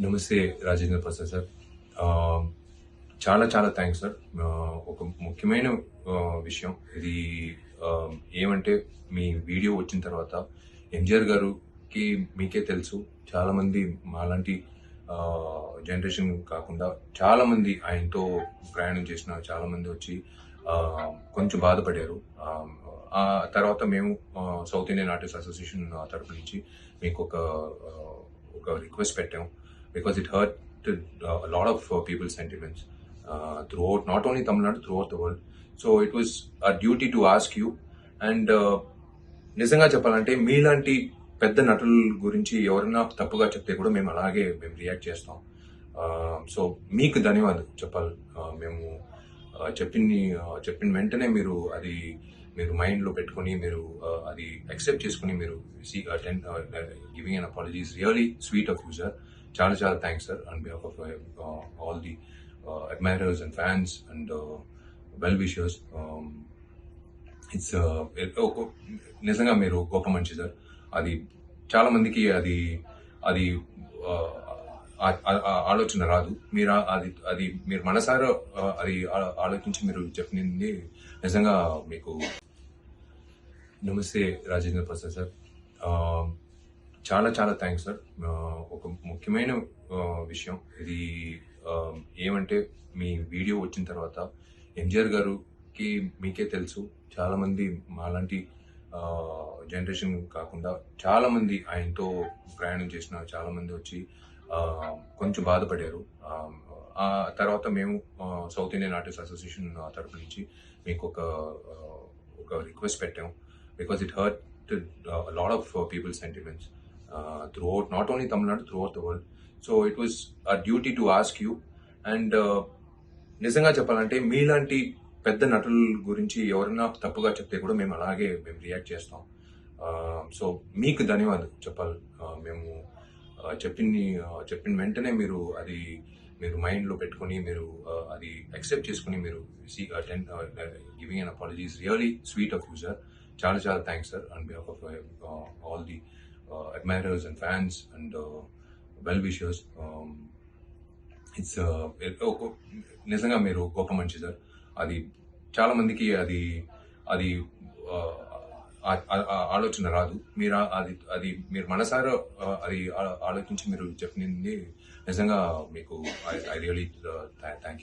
నమస్తే రాజేంద్ర ప్రసాద్ సార్. ఆహ్, చాలా చాలా థాంక్స్ సార్. ఒక ముఖ్యమైన విషయం ఇది. ఆహ్, ఏమంటే మీ వీడియో వచ్చిన తర్వాత ఎంజీఆర్ గారికి మీకే తెలుసు చాలామంది మాలాంటి జనరేషన్ కాకుండా చాలామంది ఆయనతో ప్రయాణం చేసిన చాలామంది వచ్చి కొంచెం బాధపడారు. ఆ తర్వాత మేము సౌత్ ఇండియన్ ఆర్టిస్ట్ అసోసియేషన్ తరపు నుంచి మీకు ఒక రిక్వెస్ట్ పెట్టాం. Because it hurted a lot of people's sentiments throughout, not only Tamil Nadu, throughout the world. So it was a duty to ask you. And నిజంగా చెప్పాలంటే మీలాంటి పెద్ద నటుల గురించి ఎవరైనా తప్పుగా చెప్తే కూడా మేము అలాగే రియాక్ట్ చేస్తాం. సో మీకు ధన్యవాదాలు చెప్పాలి. మేము చెప్పిన వెంటనే మీరు మైండ్లో పెట్టుకొని మీరు అది యాక్సెప్ట్ చేసుకుని మీరు giving an apology is really sweet of you sir. చాలా చాలా thanks sir on behalf of all the admirers and fans and well wishers. It's నిజంగా మీరు గొప్ప మనిషి సార్. అది చాలా మందికి అది అది ఆలోచన రాదు. మీరు మనసారా అది ఆలోచించి మీరు చెప్పింది నిజంగా మీకు. నమస్తే రాజేంద్ర ప్రసాద్ సార్. చాలా చాలా థ్యాంక్స్ సార్. ఒక ముఖ్యమైన విషయం ఇది. ఏమంటే మీ వీడియో వచ్చిన తర్వాత ఎంజీఆర్ గారికి మీకే తెలుసు చాలామంది మాలాంటి జనరేషన్ కాకుండా చాలామంది ఆయనతో ప్రయాణం చేసిన చాలామంది వచ్చి కొంచెం బాధపడారు. ఆ తర్వాత మేము సౌత్ ఇండియన్ ఆర్టిస్ట్ అసోసియేషన్ తరపు నుంచి మీకు ఒక రిక్వెస్ట్ పెట్టాం. Because it hurted a lot of people's sentiments throughout, not only Tamil Nadu, throughout the world. So it was a duty to ask you. And నిజంగా చెప్పాలంటే మీలాంటి పెద్ద నటుల గురించి ఎవరైనా తప్పుగా చెప్తే కూడా మేము అలాగే రియాక్ట్ చేస్తాం. సో మీకు ధన్యవాదాలు చెప్పాలి. మేము చెప్పిన వెంటనే మీరు మైండ్లో పెట్టుకొని మీరు అది యాక్సెప్ట్ చేసుకుని మీరు giving an apology is really sweet of you sir. చాలా చాలా thanks sir on behalf of all the admirers and fans and well wishers. It's నిజంగా మీరు గొప్ప మనిషి సార్. అది చాలా మందికి అది ఆలోచన రాదు. మీరు మనసారా అది ఆలోచించి మీరు చెప్పింది నిజంగా మీకు ఐ రియలీ థ్యాంక్ యూ.